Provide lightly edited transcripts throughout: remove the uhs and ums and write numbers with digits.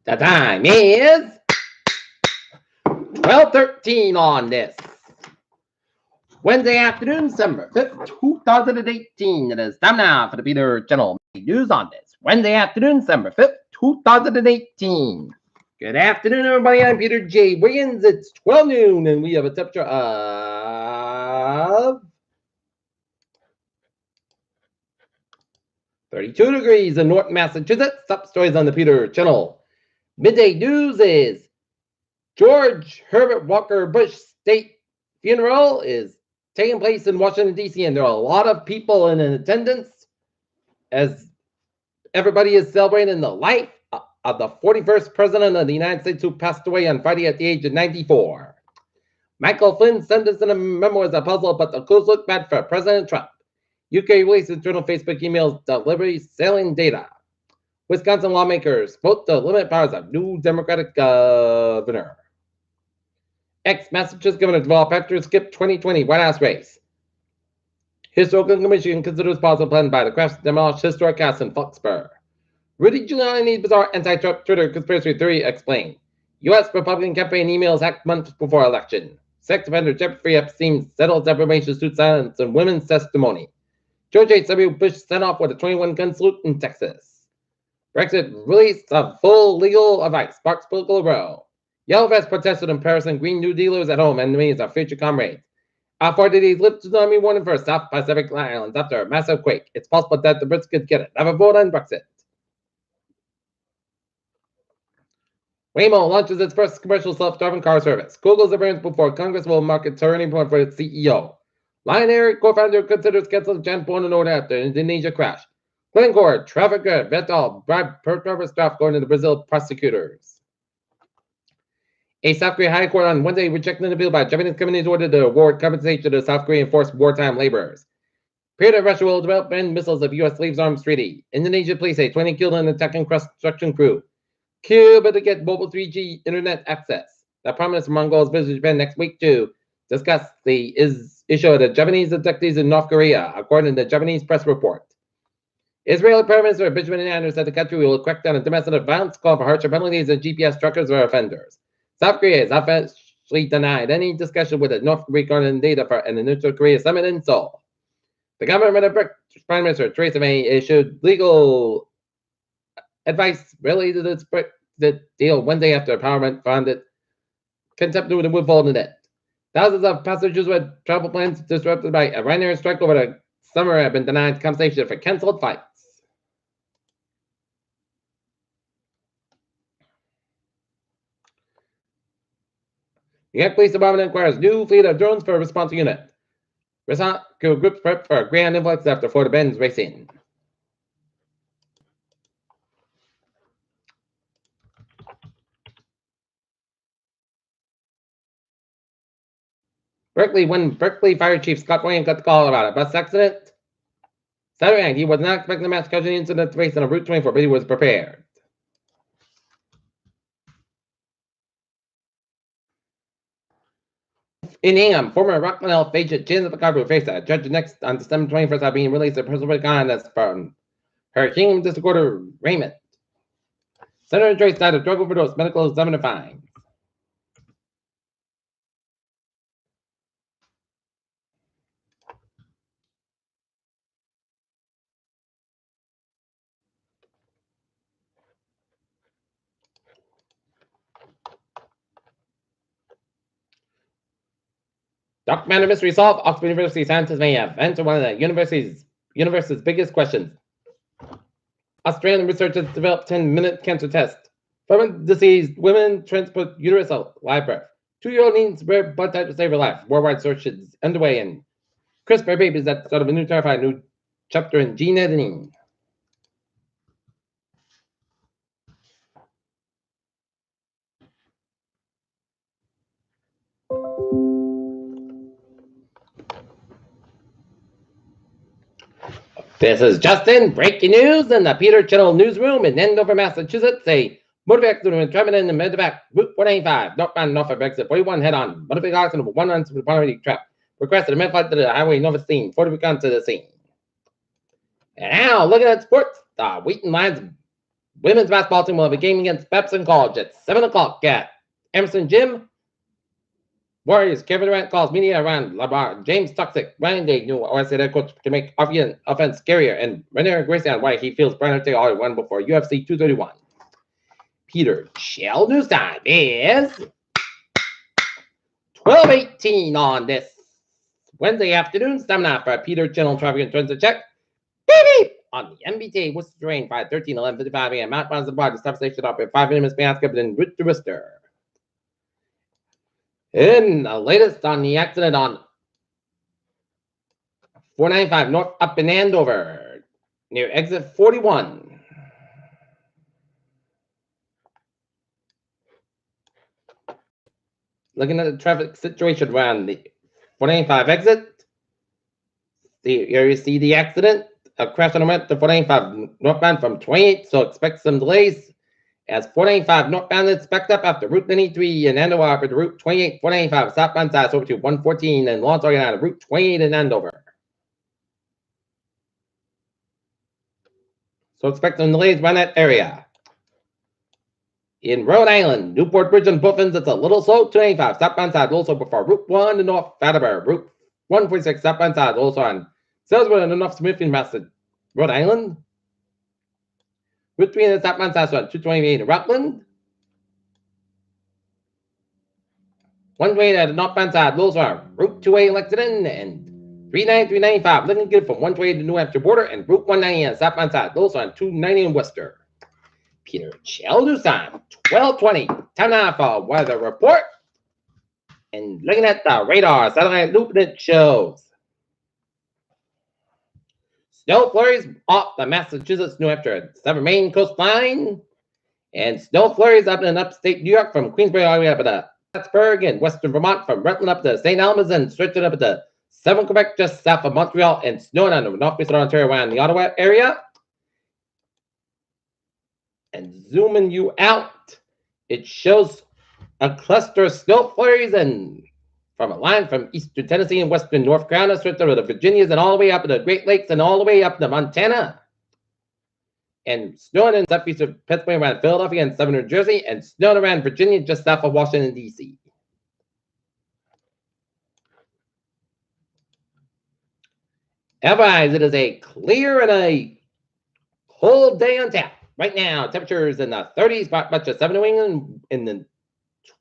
The time is 12:13 on this Wednesday afternoon, December 5th, 2018. It is time now for the Peter Channel News on this Wednesday afternoon, December 5th, 2018. Good afternoon, everybody. I'm Peter J. Wiggins. It's 12 noon, and we have a temperature of 32 degrees in North Massachusetts. Top stories on the Peter Channel. Midday news is George Herbert Walker Bush State funeral is taking place in Washington, D.C., and there are a lot of people in attendance as everybody is celebrating the life of the 41st president of the United States who passed away on Friday at the age of 94. Michael Flynn sent us in a memo as a puzzle, but the clues look bad for President Trump. UK released internal Facebook emails delivery selling data. Wisconsin lawmakers vote to limit powers of new Democratic governor. Ex-Massachusetts Governor Deval Patrick skipped 2020 White House race. Historical Commission considers possible plan by the Crafts to demolish historic house in Foxborough. Rudy Giuliani's bizarre anti-Trump Twitter conspiracy theory explained. U.S. Republican campaign emails hacked months before election. Sex offender Jeffrey Epstein settles defamation suit silence and women's testimony. George H.W. Bush sent off with a 21-gun salute in Texas. Brexit released of full legal advice sparks political row. Yellow Vest protested in Paris and Green New Dealers at home, enemies of future comrades. After days lift tsunami warning for South Pacific Islands after a massive quake. It's possible that the Brits could get it. Have a vote on Brexit. Waymo launches its first commercial self-driving car service. Google's appearance before Congress will mark a turning point for its CEO. Lion Air co-founder considers canceling Jan Bono order after Indonesia crash. Glencore, trafficker, Vettel, bribe per driver staff going to the Brazil prosecutors. A South Korea High Court on Wednesday rejected an appeal by Japanese companies ordered to award compensation to South Korean forced wartime laborers. Period of Russia will develop and missiles if U.S. leaves arms treaty. Indonesia police say 20 killed in attacking construction crew. Cuba to get mobile 3G internet access. The Prime Minister Mongols visits Japan next week to discuss the issue of the Japanese abductees in North Korea, according to the Japanese press report. Israeli Prime Minister Benjamin Netanyahu said the country will crack down on domestic violence, call for harsher penalties and GPS trackers for offenders. South Korea has officially denied any discussion with the North Korea regarding data for the Neutral Korea summit in Seoul. The government of British Prime Minister Theresa May issued legal advice related to the deal Wednesday after Parliament found it contempt with the withholding it. Thousands of passengers with travel plans disrupted by a Ryanair strike over the summer have been denied compensation for canceled flights. The York Police Department acquires new fleet of drones for a response unit. Response groups prep for a grand influx after Florida Benz racing. Berkeley Fire Chief Scott Williams got the call about a bus accident. Saturday night, he was not expecting a mass casualty incident to race on a Route 24, but he was prepared. In Ingham, former Rockland Elf agent Janet Carver faced a judge next on December 21st are being released a personal condom from her Kingdom District Order Raymond. Senator Joyce died of drug overdose, medical examiner finds. Dark matter mystery solved. Oxford University scientists may have answered one of the universe's biggest questions. Australian researchers developed 10-minute cancer test. From deceased women transport uterus live birth. 2-year-old needs rare blood type to save her life. Worldwide search is underway, and CRISPR babies that start of a new terrifying new chapter in gene editing. This is Justin, breaking news in the Peter Channel newsroom in Andover, Massachusetts. A motor vehicle was traveling in the Medevac Route 185, northbound Norfolk exit 41 head-on. Motor vehicle accident with one runs with one trap. Requested a med flight to the highway Nova scene. 40 recon to the scene. And now, looking at sports, the Wheaton Lions women's basketball team will have a game against Pepsin College at 7 o'clock at Emerson Gym. Warriors, Kevin Durant calls media around LeBron. James Toxic, Ryan Day, new OSA head coach to make offense scarier. And Renner Gracie on why he feels Brandon Taylor already won before UFC 231. Peter Shell News Time is 12:18 on this Wednesday afternoon. Stamina for Peter Channel Traffic and Transit Check. Beep! On the MBTA Worcester Train, 5:13, 11:55 a.m. Mount Bronson Park, the substation up at 5 minutes past, and route to Worcester. In the latest on the accident on 495 North up in Andover, near exit 41. Looking at the traffic situation around the 495 exit. Here you see the accident. A crash on the 495 northbound from 28, so expect some delays. As 495 northbound is backed up after Route 93 in Andover for the Route 28, 495 southbound side over to 114 and Lawrence, Oregon on Route 28 in Andover. So expect some delays around that area. In Rhode Island, Newport Bridge and Buffins, it's a little slow. 295 southbound side also before Route 1 to North Attleboro. Route 146 southbound side also on Saleswood and North Smithfield, Massachusetts, Rhode Island. Route 3 in the southbound side on 228 in Rutland. 128 at the northbound side, also on Route 2A Lexington and 395 looking good from 128 to New Hampshire border and Route 190 on the southbound side, also on 290 in Worcester. Peter Chell News Time, 12:20. Time now for weather report. And looking at the radar, satellite loop that shows snow flurries off the Massachusetts, New Hampshire, Southern Maine coastline, and snow flurries up in upstate New York from Queensbury all the way up to Plattsburgh and western Vermont from Rutland up to St. Albans and stretching up to Southern Quebec just south of Montreal and snowing on the northwestern Ontario around the Ottawa area. And zooming you out, it shows a cluster of snow flurries and from a line from eastern Tennessee and western North Carolina, straight to the Virginias and all the way up to the Great Lakes and all the way up to Montana. And snowing in southeastern Pennsylvania around Philadelphia and southern New Jersey, and snowing around Virginia just south of Washington, D.C. Otherwise, it is a clear and a cold day on tap. Right now, temperatures in the 30s, spot much of 7 New England, in the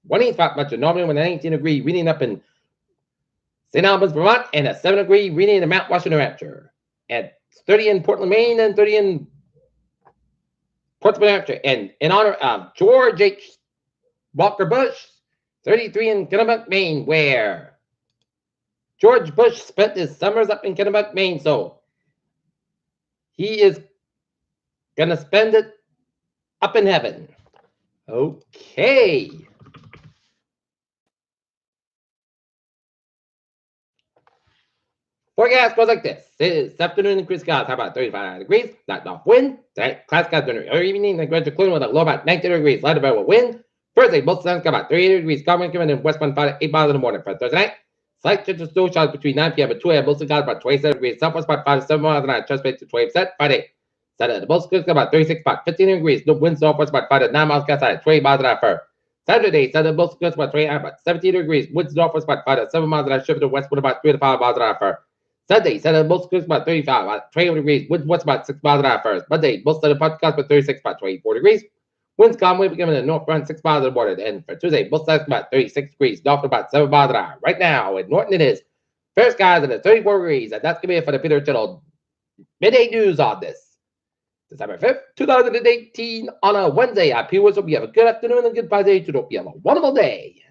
20s, spot much of Northern with an 18-degree reading up in St. Albans, Vermont, and a 7-degree reading in Mount Washington, New Hampshire. At 30 in Portland, Maine, and 30 in Portsmouth, New Hampshire. And in honor of George H. Walker Bush, 33 in Kennebuck, Maine, where George Bush spent his summers up in Kennebuck, Maine. So he is going to spend it up in heaven. Okay. Forecast goes like this. This afternoon, increased skies, high about 35 degrees, not enough wind. Tonight, cloud skies during the evening, the gradual cooling with a low about 90 degrees, light about wind. Thursday, both suns got about 38 degrees, calm wind coming in westbound 5 to 8 miles in the morning. For Thursday night, slight chance of snow showers between 9 p.m. and 2 a.m. Most skies about 27 degrees, southwest about 5 to 7 miles an hour, translate to 20%. Friday, Saturday, the most skies got about 36, about 15 degrees, no winds northwest about 5 to 9 miles outside, 20 miles an hour for Saturday, most skies about 28, about 17 degrees, winds northwest about 5 to 7 miles an hour, shift to westward about 3 to 5 miles an hour for Sunday, most skies about 35, about 20 degrees, winds west about 6 miles an hour first. Monday, most of the podcast about 36, about 24 degrees. Winds calm wind becoming the north front 6 miles an hour. And for Tuesday, both sides about 36 degrees, north about 7 miles an hour. Right now, in Norton, it is fair skies and it's 34 degrees. And that's going to be it for the Peter Channel Midday News on this December 5th, 2018 on a Wednesday. I hope you have a good afternoon and good Friday. To hope you have a wonderful day.